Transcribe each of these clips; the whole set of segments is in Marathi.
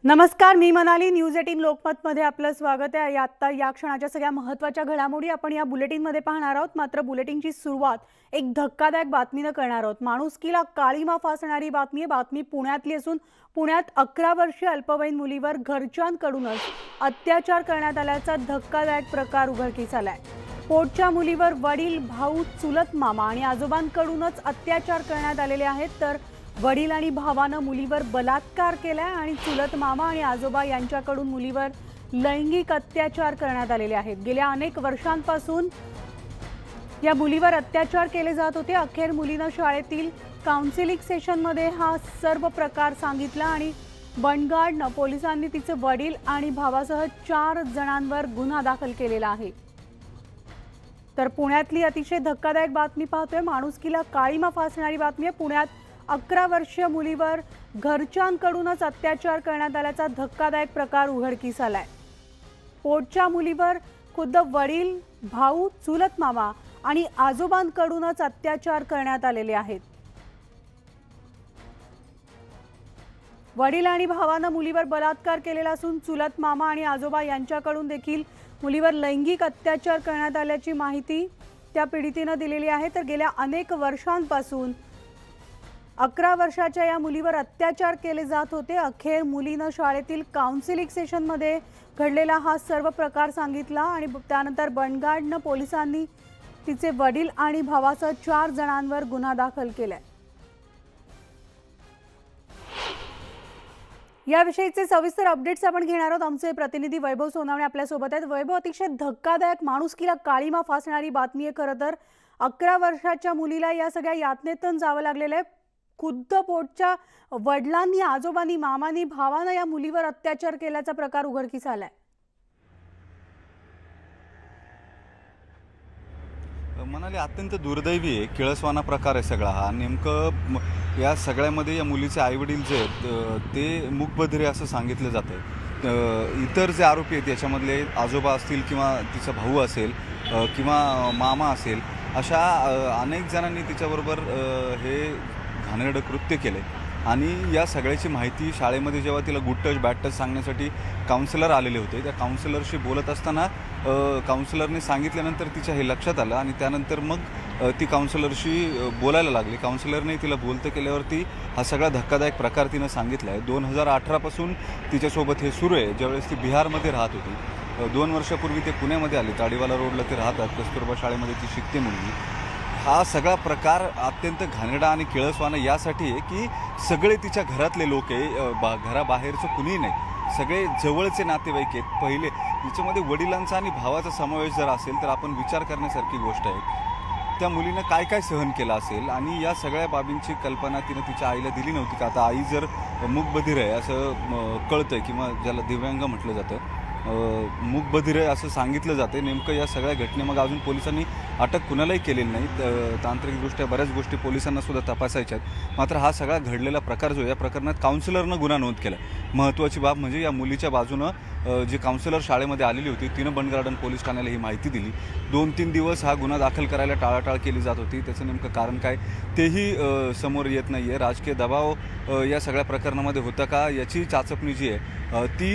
नमस्कार, मी मनाली. न्यूज 18 लोकमतमध्ये आपलं स्वागत आहे. आता या क्षणाच्या सगळ्या महत्त्वाच्या घडामोडी आपण या बुलेटिनमध्ये पाहणार आहोत. मात्र बुलेटिनची सुरुवात एक धक्कादायक बातमीनं करणार आहोत. माणुसकीला काळीमा फासणारी बातमी आहे. बातमी पुण्यातली असून पुण्यात 11 वर्षीय अल्पवयीन मुलीवर घरच्यांकडूनच अत्याचार करण्यात आल्याचा धक्कादायक प्रकार उघडकीस आलाय. पोटच्या मुलीवर वडील, भाऊ, चुलत मामा आणि आजोबांकडूनच अत्याचार करण्यात आलेले आहेत. तर वडील आणि भावानं मुलीवर बलात्कार केलाय आणि चुलत मामा आणि आजोबा यांच्याकडून मुलीवर लैंगिक अत्याचार करण्यात आलेले आहेत. गेल्या अनेक वर्षांपासून या मुलीवर अत्याचार केले जात होते. अखेर मुलीनं शाळेतील काउन्सिलिंग सेशनमध्ये हा सर्व प्रकार सांगितला आणि बनगाडनं पोलिसांनी तिचे वडील आणि भावासह 4 जणांवर गुन्हा दाखल केलेला आहे. तर पुण्यातली अतिशय धक्कादायक बातमी पाहतोय. माणुसकीला काळीमा फासणारी बातमी आहे. पुण्यात 11 वर्षीय मुलीवर घरच्यांकडूनच अत्याचार करण्यात आल्याचा धक्कादायक प्रकार उघडकीस आलाय. पोटच्या मुलीवर खुद्द वडील, भाऊ, चुलत मामा आणि आजोबांकडूनच अत्याचार करण्यात आलेले आहेत. वडील आणि भावानं मुलीवर बलात्कार केलेला असून चुलत मामा आणि आजोबा यांच्याकडून देखील मुलीवर लैंगिक अत्याचार करण्यात आल्याची माहिती त्या पीडितेनं दिलेली आहे. तर गेल्या अनेक वर्षांपासून 11 वर्षाच्या या मुलीवर अत्याचार केले जात होते. अखेर मुलीनं शाळेतील काउन्सिलिंग सेशनमध्ये घडलेला हा सर्व प्रकार सांगितला आणि त्यानंतर बनगाडनं पोलिसांनी तिचे वडील आणि भावासह 4 जणांवर गुन्हा दाखल केलाय. याविषयीचे सविस्तर अपडेट्स आपण घेणार आहोत. आमचे प्रतिनिधी वैभव सोनावणे आपल्यासोबत आहेत. वैभव, अतिशय धक्कादायक, माणुसकीला काळीमा फासणारी बातमी आहे. खरं तर 11 वर्षाच्या मुलीला या सगळ्या यातनेतून जावं लागलेलं आहे. खुद्द पोटच्या वडिलांनी, आजोबांनी, मामांनी, भावानं या मुलीवर अत्याचार केल्याचा प्रकार उघडकीस आलाय. म्हणाले अत्यंत दुर्दैवी आहे, किळसवाना प्रकार आहे सगळा हा. नेमकं या सगळ्यामध्ये या मुलीचे आईवडील जे आहेत ते मूकबधिरे असं सांगितलं जातं. इतर जे आरोपी आहेत याच्यामधले आजोबा असतील किंवा तिचा भाऊ असेल किंवा मामा असेल, अशा अनेक जणांनी तिच्याबरोबर हे घाणेरडं कृत्य केले. आणि या सगळ्याची माहिती शाळेमध्ये जेव्हा तिला गुड टच बॅड टच सांगण्यासाठी काउन्सिलर आलेले होते, त्या काउन्सिलरशी बोलत असताना काउन्सिलरने सांगितल्यानंतर तिच्या हे लक्षात आलं आणि त्यानंतर मग ती काउन्सिलरशी बोलायला लागली. काउन्सिलरने तिला बोलतं केल्यावरती हा सगळा धक्कादायक प्रकार तिनं सांगितला आहे. 2018पासून तिच्यासोबत हे सुरू आहे. ज्यावेळेस ती बिहारमध्ये राहत होती, 2 वर्षापूर्वी ते पुण्यामध्ये आली. ताडीवाला रोडला ते राहतात, कस्तुरबा शाळेमध्ये ती शिकते मुलगी. हा सगळा प्रकार अत्यंत घाणेरडा आणि किळसवाना यासाठी आहे की सगळे तिच्या घरातले लोक आहे, घराबाहेरचं कुणीही नाही, सगळे जवळचे नातेवाईक आहेत. पहिले याच्यामध्ये वडिलांचा आणि भावाचा समावेश जर असेल तर आपण विचार करण्यासारखी गोष्ट आहे. त्या मुलीनं काय काय सहन केलं असेल आणि या सगळ्या बाबींची कल्पना तिनं तिच्या आईला दिली नव्हती का. आता आई जर मूकबधीर आहे असं कळतं आहे किंवा ज्याला दिव्यांग म्हटलं जातं, मूकबधीर आहे असं सांगितलं जाते. नेमकं या सगळ्या घटने मग अजून पोलिसांनी अटक कुणालाही केलेली नाही. तांत्रिकदृष्ट्या बऱ्याच गोष्टी पोलिसांना सुद्धा तपासायच्या आहेत. मात्र हा सगळा घडलेला प्रकार जो, या प्रकरणात काउन्सिलरनं गुन्हा नोंद केला. महत्त्वाची बाब म्हणजे या मुलीच्या बाजूनं जी काउन्सिलर शाळेमध्ये आलेली होती तिनं बनगार्डन पोलीस ठाण्याला ही माहिती दिली. 2-3 दिवस हा गुन्हा दाखल करायला टाळाटाळ केली जात होती. त्याचं नेमकं कारण काय तेही समोर येत नाही आहे. राजकीय दबाव या सगळ्या प्रकरणामध्ये होता का याची चाचपणी जी आहे ती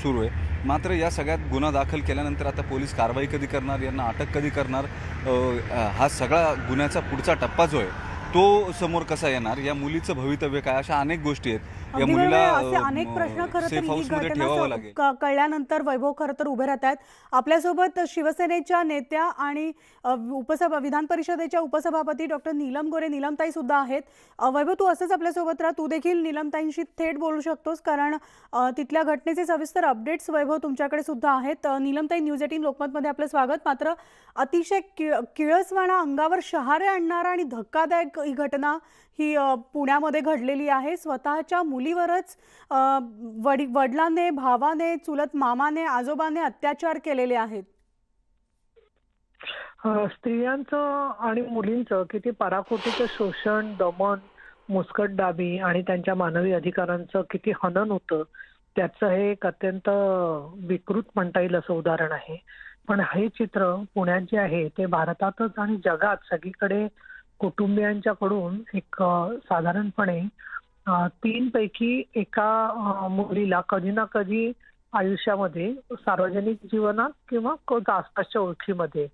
सुरू आहे. मात्र या सगळ्यात गुन्हा दाखल केल्यानंतर आता पोलीस कारवाई कधी करणार, यांना अटक कधी करणार, हा सगळा गुन्ह्याचा पुढचा टप्पा जो आहे तो समोर कसा येणार, या मुलीचं भवितव्य काय, अशा अनेक गोष्टी आहेत. या मुलीला असे अनेक प्रश्न खरं तर सेफ ही हाऊसमध्ये ठेवावं लागेल. कळल्यानंतर वैभव खरं तर उभे राहत आहेत. आपल्यासोबत शिवसेनेच्या नेत्या आणि विधान परिषदेच्या उपसभापती डॉक्टर नीलम गोरे, नीलमताई सुद्धा आहेत. वैभव, तू असंच आपल्यासोबत राहा. तू देखील नीलमताईंशी थेट बोलू शकतोस, कारण तिथल्या घटनेचे सविस्तर अपडेट्स वैभव तुमच्याकडे सुद्धा आहेत. नीलमताई, न्यूज 18 लोकमतमध्ये आपलं स्वागत. मात्र अतिशय किळसवाणा, अंगावर शहारे आणणारा आणि धक्कादायक ही घटना ही पुण्यामध्ये घडलेली आहे. स्वतःच्या मुलीवरच वडिलांने, भावाने, चुलत मामाने, आजोबाने अत्याचार केलेले आहेत. स्त्रियांचं आणि मुलींचं किती पराकोटीचं शोषण, दमन, मुस्कटदाबी आणि त्यांच्या मानवी अधिकारांचं किती हनन होतं, त्याचं हे एक अत्यंत विकृत म्हणता येईल असं उदाहरण आहे. पण हे चित्र पुण्यात जे आहे ते भारतातच आणि जगात सगळीकडे कुटुंबियांच्याकडून एक साधारणपणे तीन पैकी एका मुलीला कधी ना कधी आयुष्यामध्ये सार्वजनिक जीवनात किंवा आसपासच्या ओळखीमध्ये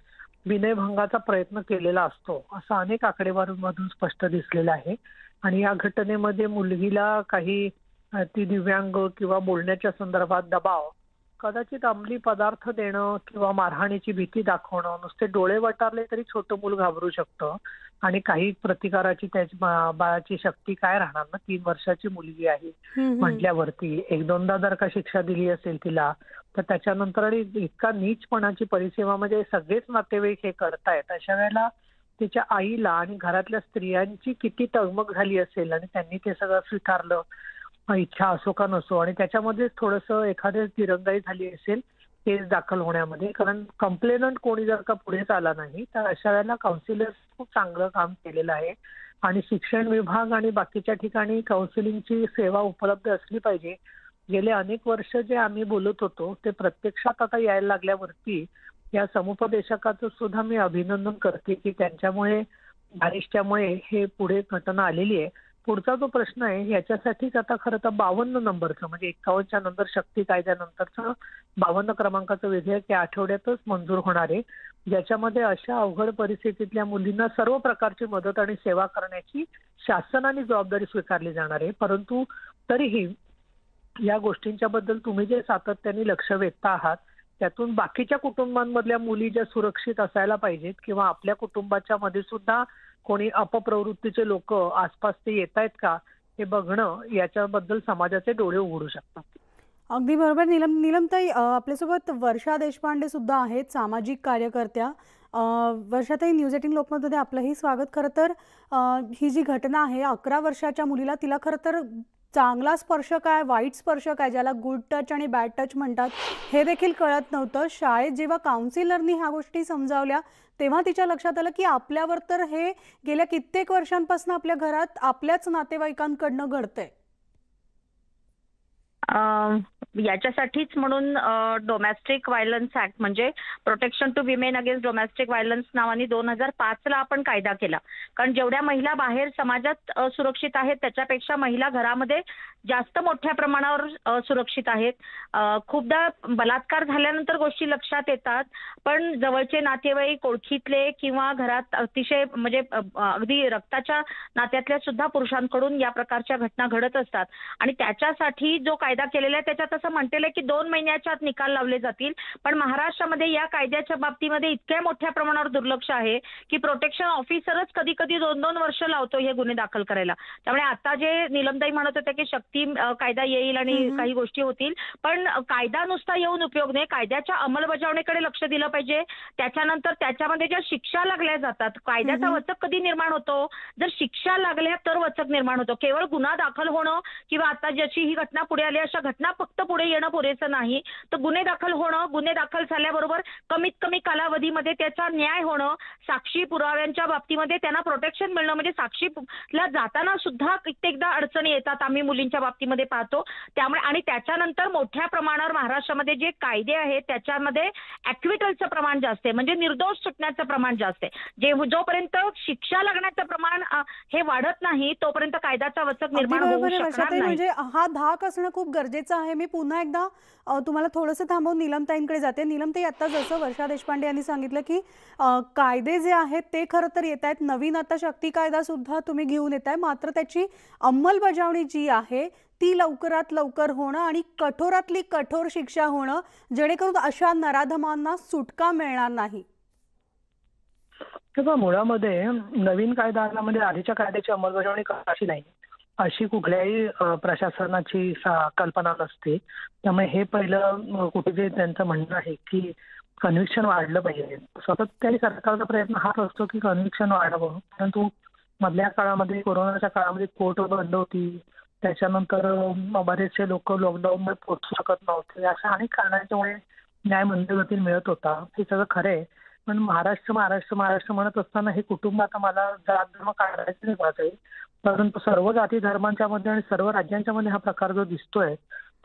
विनयभंगाचा प्रयत्न केलेला असतो, असं अनेक आकडेवारीमधून स्पष्ट दिसलेलं आहे. आणि या घटनेमध्ये मुलगीला काही ती दिव्यांग किंवा बोलण्याच्या संदर्भात दबाव, कदाचित अंमली पदार्थ देणं किंवा मारहाणीची भीती दाखवणं, नुसते डोळे वटारले तरी छोटं मूल घाबरू शकतं. आणि काही प्रतिकाराची बाळाची शक्ती काय राहणार ना, 3 वर्षाची मुलगी आहे म्हटल्यावरती. एक दोनदा जर का शिक्षा दिली असेल तिला, तर त्याच्यानंतर आणि इतका नीचपणाची परिसीमा, म्हणजे सगळेच नातेवाईक हे करतायत, अशा वेळेला तिच्या आईला आणि घरातल्या स्त्रियांची किती तगमग झाली असेल आणि त्यांनी ते सगळं स्वीकारलं, इच्छा असो का नसो. आणि त्याच्यामध्ये थोडंसं एखाद्या दिरंगाई झाली असेल केस दाखल होण्यामध्ये, कारण कंप्लेनंट कोणी जर का पुढेच आला नाही, तर अशा वेळेला काउन्सिलर्स खूप चांगलं काम केलेलं आहे. आणि शिक्षण विभाग आणि बाकीच्या ठिकाणी काउन्सिलिंगची सेवा उपलब्ध असली पाहिजे. गेले अनेक वर्ष जे आम्ही बोलत होतो ते प्रत्यक्षात आता यायला लागल्यावरती या समुपदेशकाचं सुद्धा मी अभिनंदन करते की त्यांच्यामुळे, बारिष्टामुळे हे पुढे घटना आलेली आहे. पुढचा जो प्रश्न आहे याच्यासाठीच आता खरं तर 52 नंबरचं, म्हणजे 51च्या नंतर शक्ती कायद्यानंतरचं 52 क्रमांकाचं विधेयक या आठवड्यातच मंजूर होणार आहे, ज्याच्यामध्ये अशा अवघड परिस्थितीतल्या मुलींना सर्व प्रकारची मदत आणि सेवा करण्याची शासनाने जबाबदारी स्वीकारली जाणार आहे. परंतु तरीही या गोष्टींच्या बद्दल तुम्ही जे सातत्याने लक्ष वेधता आहात, त्यातून बाकीच्या कुटुंबांमधल्या मुली ज्या सुरक्षित असायला पाहिजेत, किंवा आपल्या कुटुंबाच्या मध्ये सुद्धा कोणी अपप्रवृत्तीचे लोक आसपास ते येत आहेत का हे बघणं, याच्याबद्दल समाजाचे डोळे उघडू शकतात. अगदी बरोबर. नीलमताई, आपल्यासोबत वर्षा देशपांडे सुद्धा आहेत, सामाजिक कार्यकर्त्या. वर्षाताई, न्यूज 18 लोकमतमध्ये आपलंही स्वागत. खरं तर ही जी घटना आहे, 11 वर्षाच्या मुलीला, तिला खरं तर चांगला स्पर्श काय, वाईट स्पर्श काय, ज्याला गुड टच आणि बॅड टच म्हणतात, हे देखील कळत नव्हतं. शाळेत जेव्हा काउन्सिलरनी ह्या गोष्टी समजावल्या, तेव्हा तिच्या लक्षात आलं की आपल्यावर तर हे गेल्या कित्येक वर्षांपासून आपल्या घरात आपल्याच नातेवाईकांकडनं घडतंय. याच्यासाठीच म्हणून डोमेस्टिक व्हायलन्स ऍक्ट, म्हणजे protection to women against domestic violence नावाने 2005ला आपण कायदा केला. कारण जेवढ्या महिला बाहेर समाजात सुरक्षित आहेत, त्याच्यापेक्षा महिला घरामध्ये जास्त मोठ्या प्रमाणावर सुरक्षित आहेत. खूपदा बलात्कार झाल्यानंतर गोष्टी लक्षात येतात, पण जवळचे नातेवाईक, ओळखीतले किंवा घरात अतिशय म्हणजे अगदी रक्ताच्या नात्यातल्या सुद्धा पुरुषांकडून या प्रकारच्या घटना घडत असतात. आणि त्याच्यासाठी जो कायदा केलेला आहे त्याच्यात असं म्हटलेलं आहे की 2 महिन्याच्या आत निकाल लावले जातील. पण महाराष्ट्रामध्ये या कायद्याच्या बाबतीमध्ये इतक्या मोठ्या प्रमाणावर दुर्लक्ष आहे की प्रोटेक्शन ऑफिसरच कधी कधी 2-2 वर्ष लावतो हे गुन्हे दाखल करायला. त्यामुळे आता जे नीलमताई म्हणत होते की शक्ती कायदा येईल आणि काही गोष्टी होतील, पण कायदा नुसता येऊन उपयोग नाही, कायद्याच्या अंमलबजावणीकडे लक्ष दिलं पाहिजे. त्याच्यानंतर त्याच्यामध्ये ज्या शिक्षा लागल्या जातात, कायद्याचा वचक कधी निर्माण होतो, जर शिक्षा लागल्या तर वचक निर्माण होतो. केवळ गुन्हा दाखल होणं किंवा आता जशी ही घटना पुढे आली अशा घटना फक्त पुढे येणं पुरेसं नाही, तर गुन्हे दाखल होणं, गुन्हे दाखल झाल्याबरोबर कमीत कमी कालावधीमध्ये त्याचा न्याय होणं, साक्षी पुराव्यांच्या बाबतीमध्ये त्यांना प्रोटेक्शन मिळणं. म्हणजे साक्षीला जाताना सुद्धा कित्येकदा अडचणी येतात, आम्ही मुलींच्या बाबतीमध्ये पाहतो. त्यामुळे आणि त्याच्यानंतर मोठ्या प्रमाणावर महाराष्ट्रामध्ये जे कायदे आहेत त्याच्यामध्ये ॲक्विटलचं प्रमाण जास्त आहे, म्हणजे निर्दोष सुटण्याचं प्रमाण जास्त आहे. जोपर्यंत शिक्षा लागण्याचं प्रमाण हे वाढत नाही तोपर्यंत कायद्याचा वचक निर्माण होऊ शकणार नाही. म्हणजे हा धाक असणं खूप गरजेचं आहे. मी पुन्हा एकदा तुम्हाला थोडंसं थांबवून नीलमताईंकडे जाते. नीलमताई, आता जसं वर्षा देशपांडे यांनी सांगितलं की कायदे जे आहेत ते खरं तर येत आहेत, नवीन आता शक्ती कायदा सुद्धा तुम्ही घेऊन येत आहे, मात्र त्याची अंमलबजावणी जी आहे ती लवकरात लवकर होणं आणि कठोरातली कठोर शिक्षा होणं, जेणेकरून अशा नराधमांना सुटका मिळणार नाही. तेव्हा मुळामध्ये नवीन कायदा आल्यामध्ये आधीच्या कायद्याची अंमलबजावणी करायची नाही अशी कुठल्याही प्रशासनाची कल्पना नसते. त्यामुळे हे पहिलं कुठे जे त्यांचं म्हणणं आहे की कन्व्हिक्शन वाढलं पाहिजे. सातत्याने सरकारचा प्रयत्न हाच असतो की कन्व्हिक्शन वाढावं, परंतु मधल्या काळामध्ये, कोरोनाच्या काळामध्ये कोर्ट बंद होती, त्याच्यानंतर बरेचसे लोक लॉकडाऊनमध्ये पोहोचू शकत नव्हते, अशा अनेक कारणांच्यामुळे न्याय मंदगतीने मिळत होता. हे सगळं खरं आहे, पण महाराष्ट्र महाराष्ट्र महाराष्ट्र म्हणत असताना हे कुटुंब आता मला जात धर्म काढायचं नाही पाहत आहे, परंतु सर्व जाती धर्मांच्या मध्ये आणि सर्व राज्यांच्या मध्ये हा प्रकार जो दिसतोय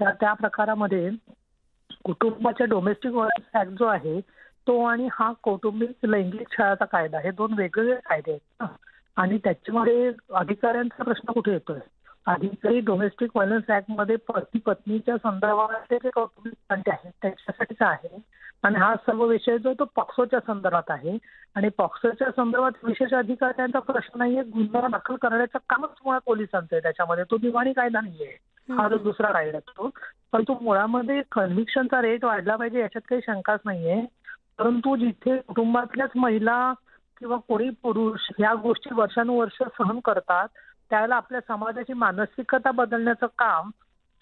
त्या प्रकारामध्ये कुटुंबाच्या डोमेस्टिक व्हायलन्स ऍक्ट जो आहे तो आणि हा कौटुंबिक लैंगिक छळाचा कायदा हे 2 वेगवेगळे कायदे आहेत. आणि त्याच्यामध्ये अधिकाऱ्यांचा प्रश्न कुठे येतोय? अधिकारी डोमेस्टिक व्हायलन्स ऍक्ट मध्ये पती पत्नीच्या संदर्भातले जे कौटुंबिक भांडे आहेत त्याच्यासाठीच आहे. आणि हा सर्व विषय जो आहे तो पॉक्सोच्या संदर्भात आहे. आणि पॉक्सोच्या संदर्भात विशेष अधिकाऱ्यांचा प्रश्न नाहीये, गुन्हा दाखल करण्याचं कामच मुळात पोलिसांचं आहे. त्याच्यामध्ये तो दिवाणी कायदा नाहीये, हा जो दुसरा कायदा तो. परंतु मुळामध्ये कन्व्हिक्शनचा रेट वाढला पाहिजे याच्यात काही शंकाच नाहीये. परंतु जिथे कुटुंबातल्याच महिला किंवा कोणी पुरुष या गोष्टी वर्षानुवर्ष सहन करतात त्यावेळेला आपल्या समाजाची मानसिकता बदलण्याचं काम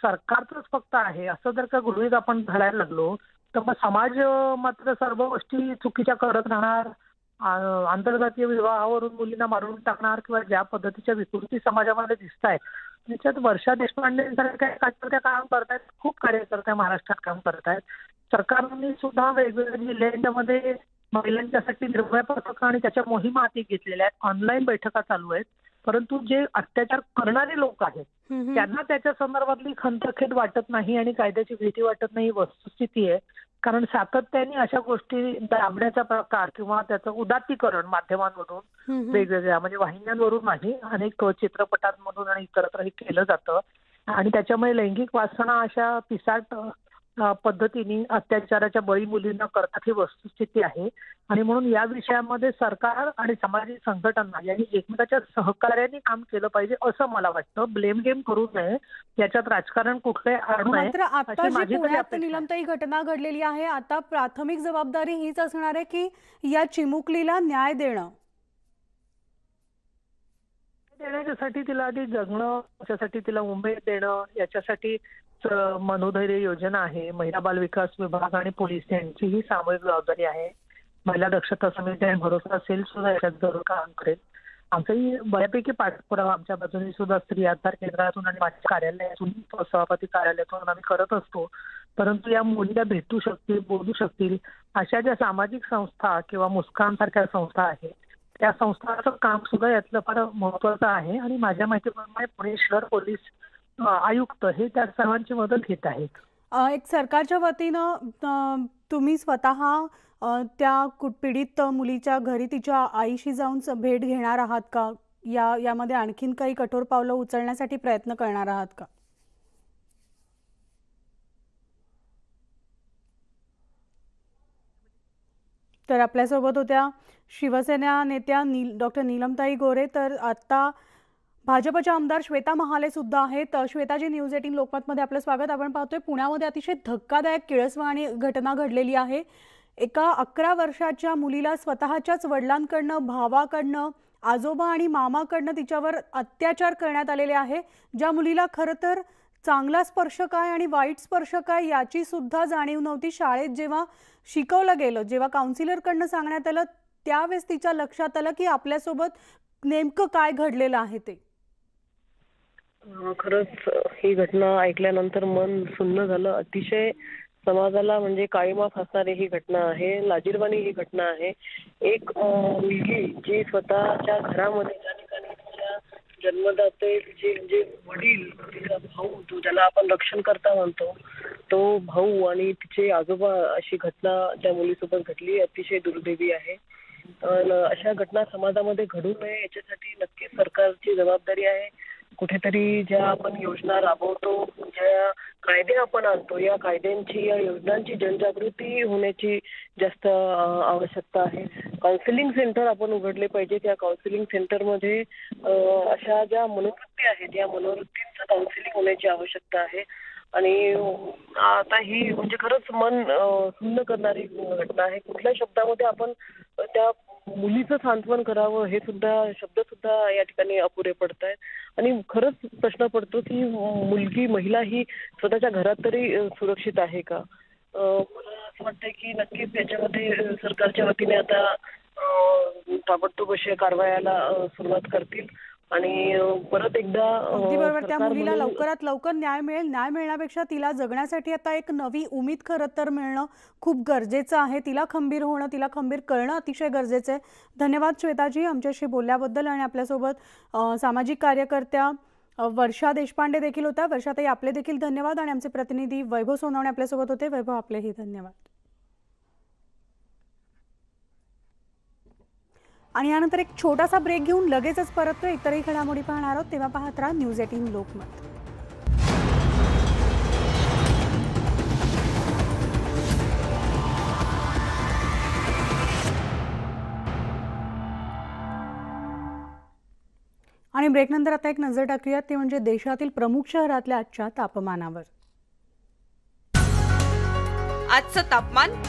सरकारचंच फक्त आहे असं जर का गृहीत आपण धरायला लागलो तर मग समाज मात्र सर्व गोष्टी चुकीच्या करत राहणार. आंतरजातीय विवाहावरून मुलींना मारून टाकणार किंवा ज्या पद्धतीच्या विकृती समाजामध्ये दिसत आहेत त्याच्यात वर्षा देशपांडेंसारख्या कार्यकर्त्या काम करतायत, खूप कार्यकर्त्या महाराष्ट्रात काम करतायत. सरकारने सुद्धा वेगवेगळ्या जिल्ह्यांमध्ये महिलांच्यासाठी निर्भया पथक आणि त्याच्या मोहिमा हाती घेतलेल्या आहेत. ऑनलाईन बैठका चालू आहेत. परंतु जे अत्याचार करणारे लोक आहेत त्यांना त्याच्या संदर्भातली खंतखेद वाटत नाही आणि कायद्याची भीती वाटत नाही, वस्तुस्थिती आहे. कारण सातत्याने अशा गोष्टी दाबण्याचा प्रकार किंवा त्याचं उदात्तीकरण माध्यमांमधून वेगवेगळ्या म्हणजे वाहिन्यांवरून नाही अनेक चित्रपटांमधून आणि इतरत्रही केलं जातं. आणि त्याच्यामुळे लैंगिक वासना अशा पिसाट पद्धतीने अत्याचाराच्या बळी मुलींना करतात ही वस्तुस्थिती आहे. आणि म्हणून या विषयामध्ये सरकार आणि सामाजिक संघटना यांनी एकमेकाच्या सहकार्याने काम केलं पाहिजे असं मला वाटतं. ब्लेम गेम करू नये, याच्यात राजकारण कुठलंही आणू नये मात्र आता अशी जी माझी तरी पुण्यात अपेक्षा आहे. नीलमताई घटना घडलेली आहे, आता प्राथमिक जबाबदारी हीच असणार आहे की या चिमुकलीला न्याय देणं. देण्याच्यासाठी तिला आधी जगणं, त्याच्यासाठी तिला उमेद देणं, याच्यासाठी मनोधैर्य योजना आहे. महिला बाल विकास विभाग आणि पोलीस यांची ही सामूहिक जबाबदारी आहे. महिला दक्षता समिती आणि भरोसा सेल सुद्धा याच्यात जरूर काम करेल. आमचाही बऱ्यापैकी पाठपुरावा आमच्या बाजूने सुद्धा स्त्री आधार केंद्रातून आणि माझ्या कार्यालयातून सभापती कार्यालयातून आम्ही करत असतो. परंतु या मुलीला भेटू शकतील, बोलू शकतील अशा ज्या सामाजिक संस्था किंवा मुस्कान सारख्या संस्था आहेत त्या संस्थांचं काम सुद्धा यातलं फार महत्वाचं आहे. आणि माझ्या माहितीप्रमाणे पुणे शहर पोलीस आयुक्त हे त्या सर्वांची मदत घेत आहेत. एक सरकारच्या वतीनं तुम्ही स्वतः त्या पीडित मुलीच्या घरी तिच्या आईशी जाऊन भेट घेणार आहात का? यामध्ये आणखीन काही कठोर पावलं उचलण्यासाठी प्रयत्न करणार आहात का? तर आपल्यासोबत होत्या शिवसेना नेत्या डॉक्टर नीलमताई गोरे. तर आता भाजपच्या आमदार श्वेता महाले सुद्धा आहेत. श्वेताजी, न्यूज 18 लोकमतमध्ये आपलं स्वागत. आपण पाहतोय पुण्यामध्ये अतिशय धक्कादायक किळसवाणी घटना घडलेली आहे. एका 11 वर्षाच्या मुलीला स्वतःच्याच वडिलांकडनं, भावाकडनं, आजोबा आणि मामाकडनं तिच्यावर अत्याचार करण्यात आलेले आहे. ज्या मुलीला खरं तर चांगला स्पर्श काय आणि वाईट स्पर्श काय याची सुद्धा जाणीव नव्हती. शाळेत जेव्हा शिकवलं गेलं, जेव्हा काउन्सिलरकडनं सांगण्यात आलं त्यावेळेस तिच्या लक्षात आलं की आपल्यासोबत नेमकं काय घडलेलं आहे ते. खरंच ही घटना ऐकल्यानंतर मन सुन्न झालं. अतिशय समाजाला म्हणजे काळीमा फासणारी ही घटना आहे. लाजिरवाणी ही घटना आहे. एक मुलगी जी स्वतःच्या घरामध्ये ज्या ठिकाणी तिच्या जन्मदाते जे वडील, तिचा भाऊ, तो ज्याला आपण रक्षणकर्ता म्हणतो, तो भाऊ आणि तिचे आजोबा, अशी घटना त्या मुलीसोबत घडली. अतिशय दुर्दैवी आहे. अशा घटना समाजामध्ये घडू नये याच्यासाठी नक्कीच सरकारची जबाबदारी आहे. कुठेतरी ज्या आपण योजना राबवतो, ज्या कायदे आपण आणतो, या कायद्यांची, या योजनांची जनजागृती होण्याची जास्त आवश्यकता आहे. काउन्सिलिंग सेंटर आपण उघडले पाहिजे. त्या काउन्सिलिंग सेंटरमध्ये अशा ज्या मनोवृत्ती आहेत या मनोवृत्तींचं काउन्सिलिंग होण्याची आवश्यकता आहे. आणि आता ही म्हणजे खरंच मन सुन्न करणारी घटना आहे. कुठल्या शब्दामध्ये आपण त्या मुलीचं सांत्वन करावं हे शब्द सुद्धा या ठिकाणी अपुरे पडत आहेत. आणि खरंच प्रश्न पडतो की मुलगी, महिला ही स्वतःच्या घरात तरी सुरक्षित आहे का? मला असं वाटतंय की नक्कीच याच्यामध्ये सरकारच्या वतीने आता ताबडतोब अशा कारवायाला सुरुवात करतील. आणि परत एकदा अगदी बरोबर. त्या मुलीला लवकरात लवकर न्याय मिळेल. न्याय मिळण्यापेक्षा तिला जगण्यासाठी आता एक नवी उमेद खरं तर मिळणं खूप गरजेचं आहे. तिला खंबीर होणं, तिला खंबीर करणं अतिशय गरजेचं आहे. धन्यवाद श्वेताजी आमच्याशी बोलल्याबद्दल. आणि आपल्यासोबत सामाजिक कार्यकर्त्या वर्षा देशपांडे देखील होत्या. वर्षाताई, आपले देखील धन्यवाद. आणि आमचे प्रतिनिधी वैभव सोनवणे आपल्यासोबत होते. वैभव, आपलेही धन्यवाद. आणि यानंतर एक छोटासा ब्रेक घेऊन लगेचच परततो. इतरही घडामोडी पाहणार आहोत, तेव्हा पाहत राहा न्यूज 18 लोकमत. आणि ब्रेकनंतर आता एक नजर टाकूयात, ते म्हणजे देशातील प्रमुख शहरातल्या आजच्या तापमानावर. आज का तापमान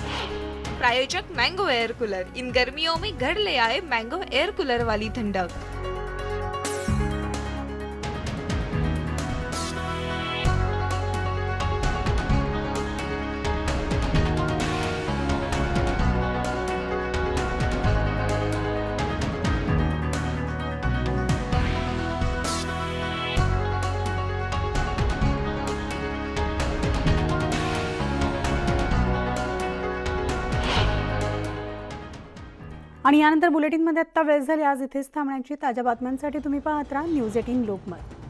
प्रायोजक मैंगो एयर कूलर। इन गर्मियों में घर ले आए मैंगो एयर कूलर वाली ठंडक। आणि यानंतर बुलेटिनमध्ये आत्ता वेळ झाली आज इथेच थांबण्याची. ताज्या बातम्यांसाठी तुम्ही पाहत राहा न्यूज 18 लोकमत.